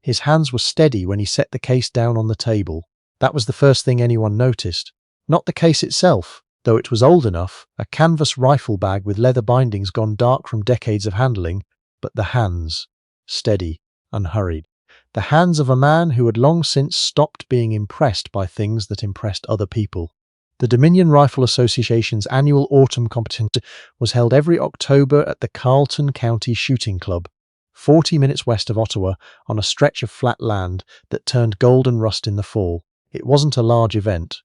His hands were steady when he set the case down on the table. That was the first thing anyone noticed. Not the case itself, though it was old enough, a canvas rifle bag with leather bindings gone dark from decades of handling, but the hands, steady, unhurried. The hands of a man who had long since stopped being impressed by things that impressed other people. The Dominion Rifle Association's annual autumn competition was held every October at the Carleton County Shooting Club, 40 minutes west of Ottawa, on a stretch of flat land that turned golden rust in the fall. It wasn't a large event.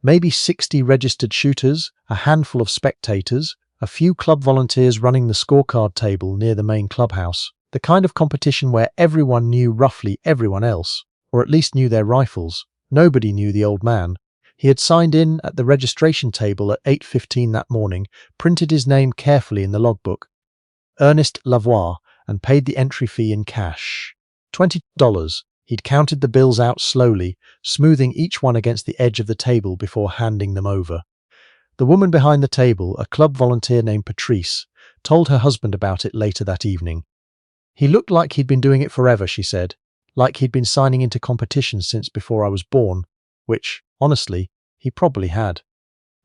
Maybe 60 registered shooters, a handful of spectators, a few club volunteers running the scorecard table near the main clubhouse. The kind of competition where everyone knew roughly everyone else, or at least knew their rifles. Nobody knew the old man. He had signed in at the registration table at 8:15 that morning, printed his name carefully in the logbook, Ernest Lavoie, and paid the entry fee in cash. $20. He'd counted the bills out slowly, smoothing each one against the edge of the table before handing them over. The woman behind the table, a club volunteer named Patrice, told her husband about it later that evening. He looked like he'd been doing it forever, she said, like he'd been signing into competitions since before I was born, which, honestly, he probably had.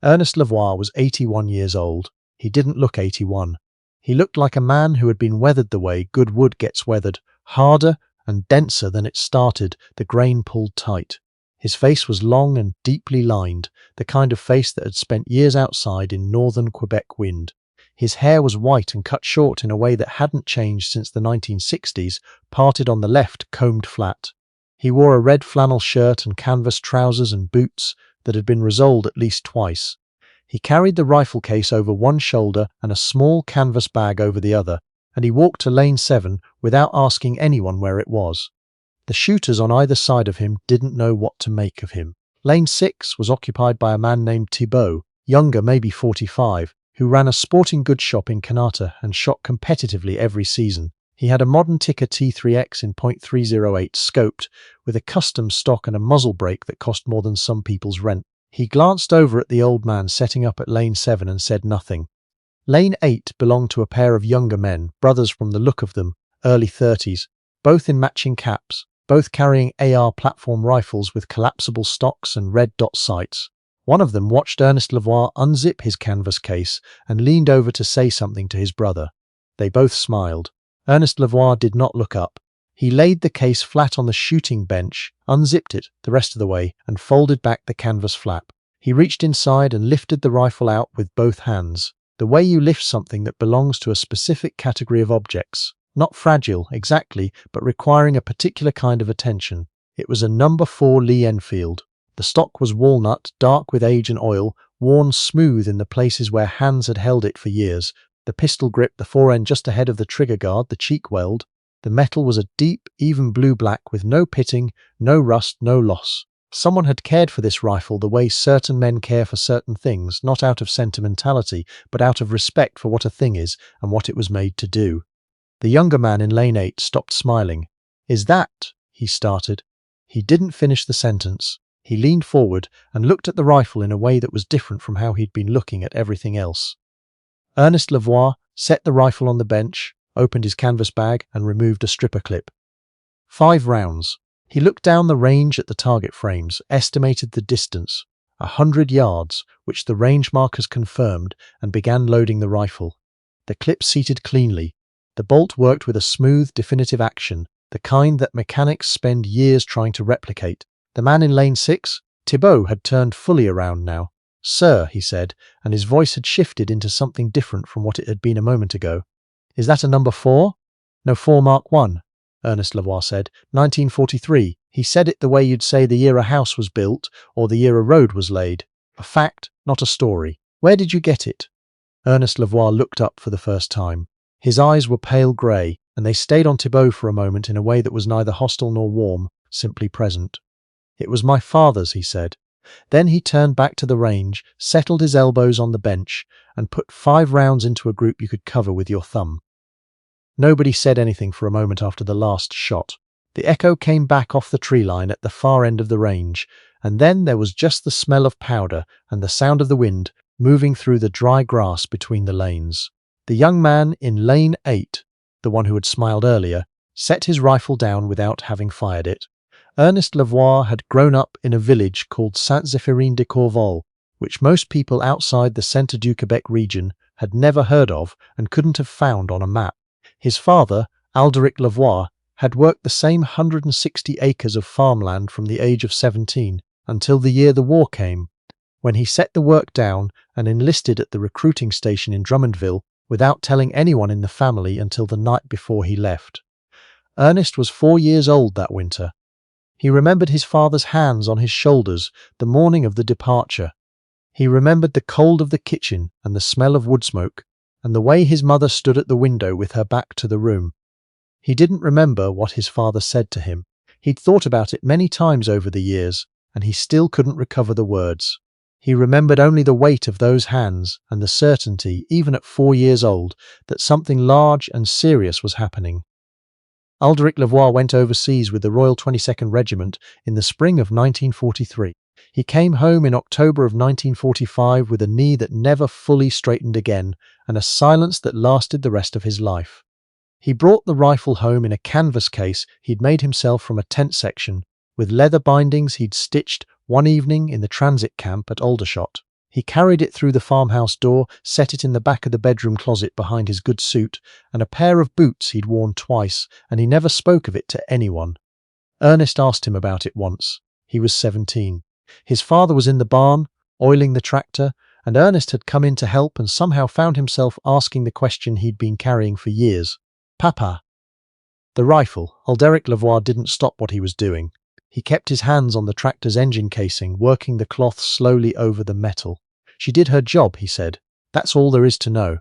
Ernest Lavoie was 81 years old. He didn't look 81. He looked like a man who had been weathered the way good wood gets weathered, harder and denser than it started, the grain pulled tight. His face was long and deeply lined, the kind of face that had spent years outside in northern Quebec wind. His hair was white and cut short in a way that hadn't changed since the 1960s, parted on the left, combed flat. He wore a red flannel shirt and canvas trousers and boots that had been resoled at least twice. He carried the rifle case over one shoulder and a small canvas bag over the other, and he walked to Lane 7 without asking anyone where it was. The shooters on either side of him didn't know what to make of him. Lane 6 was occupied by a man named Thibault, younger, maybe 45, who ran a sporting goods shop in Kanata and shot competitively every season. He had a modern Tikka T3X in .308 scoped, with a custom stock and a muzzle brake that cost more than some people's rent. He glanced over at the old man setting up at Lane 7 and said nothing. Lane 8 belonged to a pair of younger men, brothers from the look of them, early 30s, both in matching caps, both carrying AR platform rifles with collapsible stocks and red dot sights. One of them watched Ernest Lavoie unzip his canvas case and leaned over to say something to his brother. They both smiled. Ernest Lavoie did not look up. He laid the case flat on the shooting bench, unzipped it the rest of the way, and folded back the canvas flap. He reached inside and lifted the rifle out with both hands, the way you lift something that belongs to a specific category of objects. Not fragile, exactly, but requiring a particular kind of attention. It was a No. 4 Lee-Enfield. The stock was walnut, dark with age and oil, worn smooth in the places where hands had held it for years. The pistol grip, the forend just ahead of the trigger guard, the cheek weld. The metal was a deep, even blue-black with no pitting, no rust, no loss. Someone had cared for this rifle the way certain men care for certain things, not out of sentimentality, but out of respect for what a thing is and what it was made to do. The younger man in Lane 8 stopped smiling. "Is that?" he started. He didn't finish the sentence. He leaned forward and looked at the rifle in a way that was different from how he'd been looking at everything else. Ernest Lavoie set the rifle on the bench, opened his canvas bag and removed a stripper clip. 5 rounds. He looked down the range at the target frames, estimated the distance, 100 yards, which the range markers confirmed, and began loading the rifle. The clip seated cleanly. The bolt worked with a smooth, definitive action, the kind that mechanics spend years trying to replicate. The man in Lane 6, Thibault, had turned fully around now. "Sir," he said, and his voice had shifted into something different from what it had been a moment ago. "Is that a No. 4? "No, 4 Mark 1, Ernest Lavoie said. 1943. He said it the way you'd say the year a house was built or the year a road was laid. A fact, not a story. Where did you get it?" Ernest Lavoie looked up for the first time. His eyes were pale grey, and they stayed on Thibault for a moment in a way that was neither hostile nor warm, simply present. "It was my father's," he said. Then he turned back to the range, settled his elbows on the bench, and put 5 rounds into a group you could cover with your thumb. Nobody said anything for a moment after the last shot. The echo came back off the tree line at the far end of the range, and then there was just the smell of powder and the sound of the wind moving through the dry grass between the lanes. The young man in Lane 8, the one who had smiled earlier, set his rifle down without having fired it. Ernest Lavoie had grown up in a village called Saint-Zéphirin-de-Corval, which most people outside the Centre-du-Québec region had never heard of and couldn't have found on a map. His father, Aldéric Lavoie, had worked the same 160 acres of farmland from the age of 17 until the year the war came, when he set the work down and enlisted at the recruiting station in Drummondville without telling anyone in the family until the night before he left. Ernest was 4 years old that winter. He remembered his father's hands on his shoulders the morning of the departure. He remembered the cold of the kitchen and the smell of wood smoke, and the way his mother stood at the window with her back to the room. He didn't remember what his father said to him. He'd thought about it many times over the years, and he still couldn't recover the words. He remembered only the weight of those hands and the certainty, even at 4 years old, that something large and serious was happening. Aldéric Lavoie went overseas with the Royal 22nd Regiment in the spring of 1943. He came home in October of 1945 with a knee that never fully straightened again and a silence that lasted the rest of his life. He brought the rifle home in a canvas case he'd made himself from a tent section, with leather bindings he'd stitched one evening in the transit camp at Aldershot. He carried it through the farmhouse door, set it in the back of the bedroom closet behind his good suit, and a pair of boots he'd worn twice, and he never spoke of it to anyone. Ernest asked him about it once. He was 17. His father was in the barn, oiling the tractor, and Ernest had come in to help and somehow found himself asking the question he'd been carrying for years. Papa. The rifle. Aldéric Lavoie didn't stop what he was doing. He kept his hands on the tractor's engine casing, working the cloth slowly over the metal. She did her job, he said. That's all there is to know.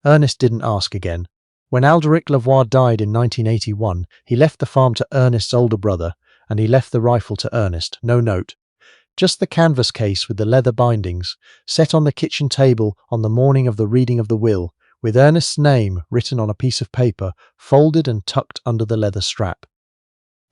Ernest didn't ask again. When Aldéric Lavoie died in 1981, he left the farm to Ernest's older brother, and he left the rifle to Ernest. No note. Just the canvas case with the leather bindings, set on the kitchen table on the morning of the reading of the will, with Ernest's name written on a piece of paper, folded and tucked under the leather strap.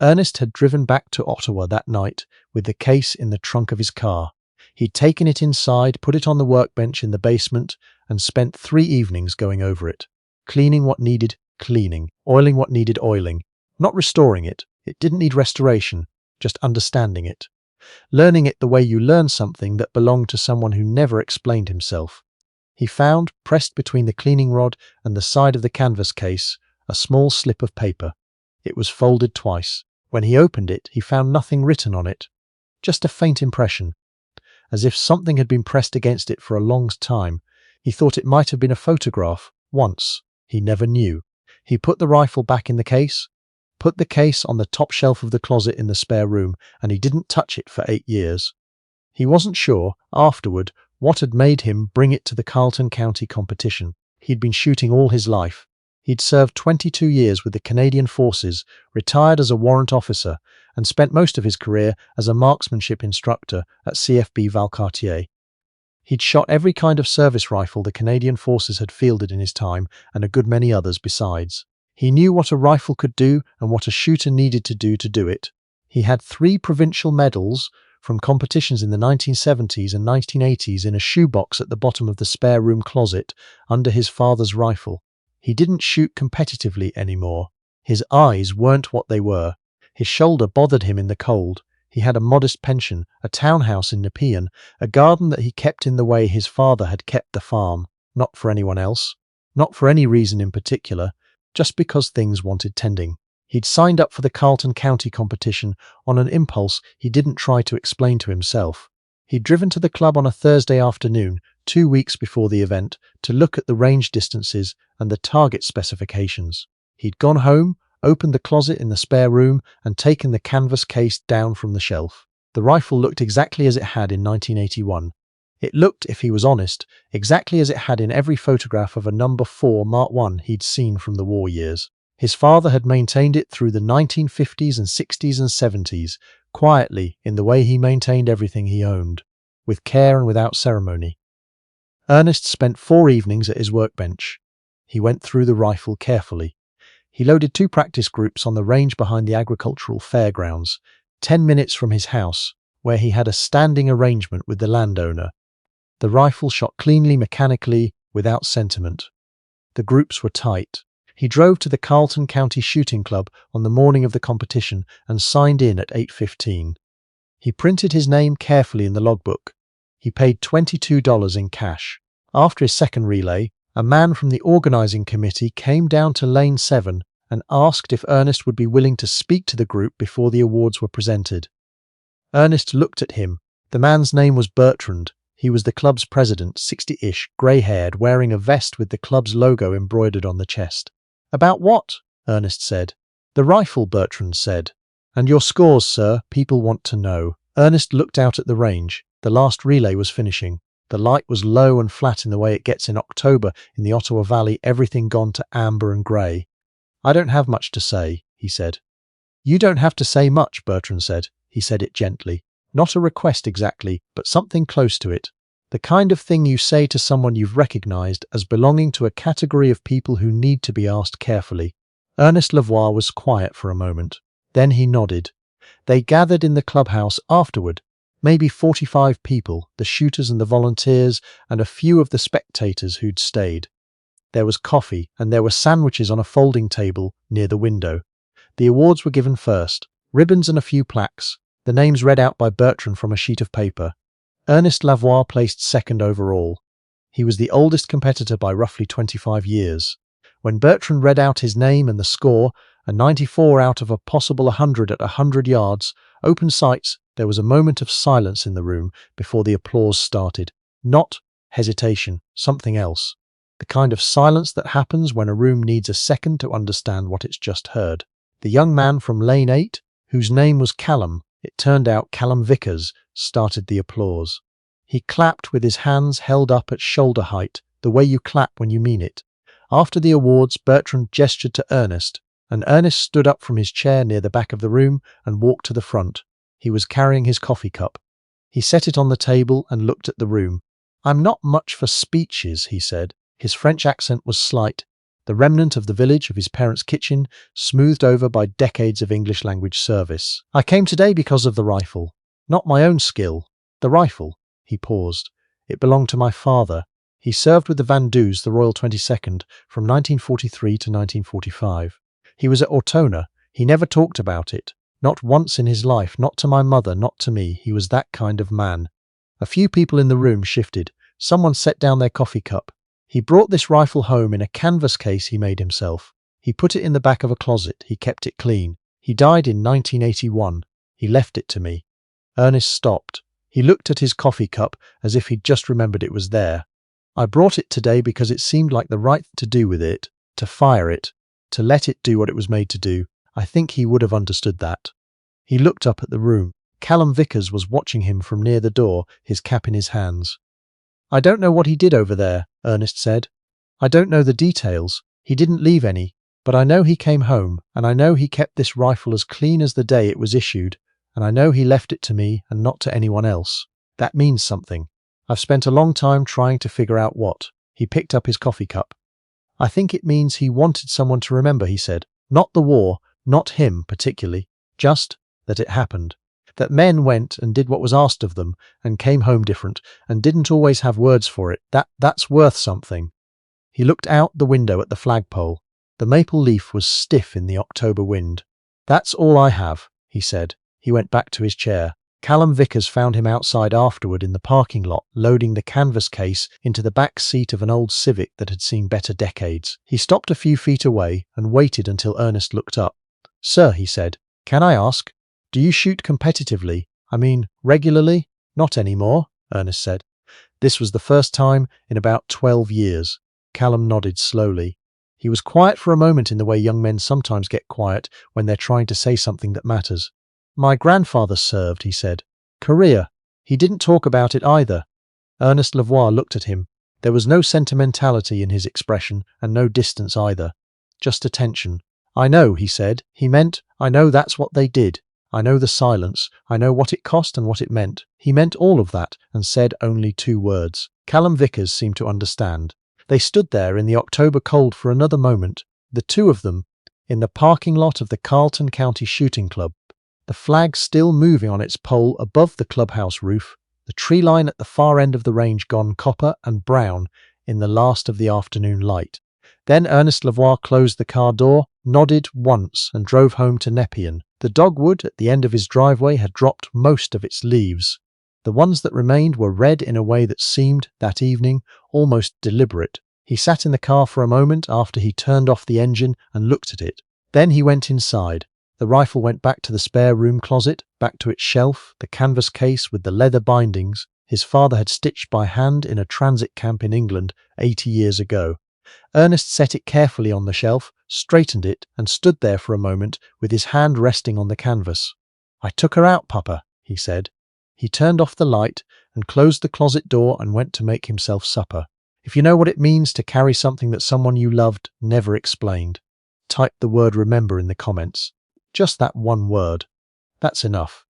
Ernest had driven back to Ottawa that night with the case in the trunk of his car. He'd taken it inside, put it on the workbench in the basement, and spent 3 evenings going over it, cleaning what needed cleaning, oiling what needed oiling, not restoring it. It didn't need restoration, just understanding it. Learning it the way you learn something that belonged to someone who never explained himself. He found, pressed between the cleaning rod and the side of the canvas case, a small slip of paper. It was folded twice. When he opened it, he found nothing written on it, just a faint impression, as if something had been pressed against it for a long time. He thought it might have been a photograph, once. He never knew. He put the rifle back in the case, put the case on the top shelf of the closet in the spare room, and he didn't touch it for 8 years. He wasn't sure, afterward, what had made him bring it to the Carleton County competition. He'd been shooting all his life. He'd served 22 years with the Canadian Forces, retired as a warrant officer, and spent most of his career as a marksmanship instructor at CFB Valcartier. He'd shot every kind of service rifle the Canadian Forces had fielded in his time, and a good many others besides. He knew what a rifle could do and what a shooter needed to do it. He had 3 provincial medals from competitions in the 1970s and 1980s in a shoebox at the bottom of the spare room closet under his father's rifle. He didn't shoot competitively anymore. His eyes weren't what they were. His shoulder bothered him in the cold. He had a modest pension, a townhouse in Nepean, a garden that he kept in the way his father had kept the farm, not for anyone else, not for any reason in particular, just because things wanted tending. He'd signed up for the Carleton County competition on an impulse he didn't try to explain to himself. He'd driven to the club on a Thursday afternoon, 2 weeks before the event, to look at the range distances and the target specifications. He'd gone home, opened the closet in the spare room, and taken the canvas case down from the shelf. The rifle looked exactly as it had in 1981. It looked, if he was honest, exactly as it had in every photograph of a No. 4 Mark I he'd seen from the war years. His father had maintained it through the 1950s and 60s and 70s, quietly, in the way he maintained everything he owned, with care and without ceremony. Ernest spent 4 evenings at his workbench. He went through the rifle carefully. He loaded 2 practice groups on the range behind the agricultural fairgrounds, 10 minutes from his house, where he had a standing arrangement with the landowner. The rifle shot cleanly, mechanically, without sentiment. The groups were tight. He drove to the Carleton County Shooting Club on the morning of the competition and signed in at 8:15. He printed his name carefully in the logbook. He paid $22 in cash. After his second relay, a man from the organizing committee came down to Lane 7 and asked if Ernest would be willing to speak to the group before the awards were presented. Ernest looked at him. The man's name was Bertrand. He was the club's president, 60-ish, grey-haired, wearing a vest with the club's logo embroidered on the chest. "About what?" Ernest said. "The rifle," Bertrand said. "And your scores, sir, people want to know." Ernest looked out at the range. The last relay was finishing. The light was low and flat in the way it gets in October in the Ottawa Valley, everything gone to amber and grey. "I don't have much to say," he said. "You don't have to say much," Bertrand said. He said it gently. Not a request exactly, but something close to it. The kind of thing you say to someone you've recognized as belonging to a category of people who need to be asked carefully. Ernest Lavoie was quiet for a moment. Then he nodded. They gathered in the clubhouse afterward. Maybe 45 people, the shooters and the volunteers, and a few of the spectators who'd stayed. There was coffee, and there were sandwiches on a folding table near the window. The awards were given first. Ribbons and a few plaques. The names read out by Bertrand from a sheet of paper. Ernest Lavoie placed second overall. He was the oldest competitor by roughly 25 years. When Bertrand read out his name and the score, a 94 out of a possible 100 at 100 yards, open sights, there was a moment of silence in the room before the applause started. Not hesitation, something else. The kind of silence that happens when a room needs a second to understand what it's just heard. The young man from Lane 8, whose name was Callum, it turned out Callum Vickers, started the applause. He clapped with his hands held up at shoulder height, the way you clap when you mean it. After the awards, Bertrand gestured to Ernest, and Ernest stood up from his chair near the back of the room and walked to the front. He was carrying his coffee cup. He set it on the table and looked at the room. "I'm not much for speeches," he said. His French accent was slight, the remnant of the village of his parents' kitchen, smoothed over by decades of English language service. "I came today because of the rifle. Not my own skill. The rifle." He paused. "It belonged to my father. He served with the Vandus, the Royal 22nd, from 1943 to 1945. He was at Ortona. He never talked about it. Not once in his life, not to my mother, not to me. He was that kind of man." A few people in the room shifted. Someone set down their coffee cup. "He brought this rifle home in a canvas case he made himself. He put it in the back of a closet. He kept it clean. He died in 1981. He left it to me." Ernest stopped. He looked at his coffee cup as if he'd just remembered it was there. "I brought it today because it seemed like the right thing to do with it, to fire it, to let it do what it was made to do. I think he would have understood that." He looked up at the room. Callum Vickers was watching him from near the door, his cap in his hands. "I don't know what he did over there," Ernest said. "I don't know the details. He didn't leave any. But I know he came home, and I know he kept this rifle as clean as the day it was issued, and I know he left it to me and not to anyone else. That means something. I've spent a long time trying to figure out what." He picked up his coffee cup. "I think it means he wanted someone to remember," he said. "Not the war, not him particularly, just that it happened. That men went and did what was asked of them and came home different and didn't always have words for it. That's worth something." He looked out the window at the flagpole. The maple leaf was stiff in the October wind. "That's all I have," he said. He went back to his chair. Callum Vickers found him outside afterward in the parking lot, loading the canvas case into the back seat of an old Civic that had seen better decades. He stopped a few feet away and waited until Ernest looked up. "Sir," he said, "can I ask, do you shoot competitively? I mean, regularly?" "Not anymore," Ernest said. This was the first time in about 12 years. Callum nodded slowly. He was quiet for a moment in the way young men sometimes get quiet when they're trying to say something that matters. "My grandfather served," he said. "Korea. He didn't talk about it either." Ernest Lavoie looked at him. There was no sentimentality in his expression and no distance either. Just attention. "I know," he said. He meant, "I know that's what they did. I know the silence. I know what it cost and what it meant." He meant all of that and said only 2 words. Callum Vickers seemed to understand. They stood there in the October cold for another moment, the 2 of them, in the parking lot of the Carleton County Shooting Club, the flag still moving on its pole above the clubhouse roof, the tree line at the far end of the range gone copper and brown in the last of the afternoon light. Then Ernest Lavoie closed the car door, nodded once, and drove home to Nepean. The dogwood at the end of his driveway had dropped most of its leaves. The ones that remained were red in a way that seemed, that evening, almost deliberate. He sat in the car for a moment after he turned off the engine and looked at it. Then he went inside. The rifle went back to the spare room closet, back to its shelf, the canvas case with the leather bindings his father had stitched by hand in a transit camp in England 80 years ago. Ernest set it carefully on the shelf, straightened it, and stood there for a moment with his hand resting on the canvas. "I took her out, Papa," he said. He turned off the light and closed the closet door and went to make himself supper. If you know what it means to carry something that someone you loved never explained, type the word remember in the comments. Just that one word. That's enough.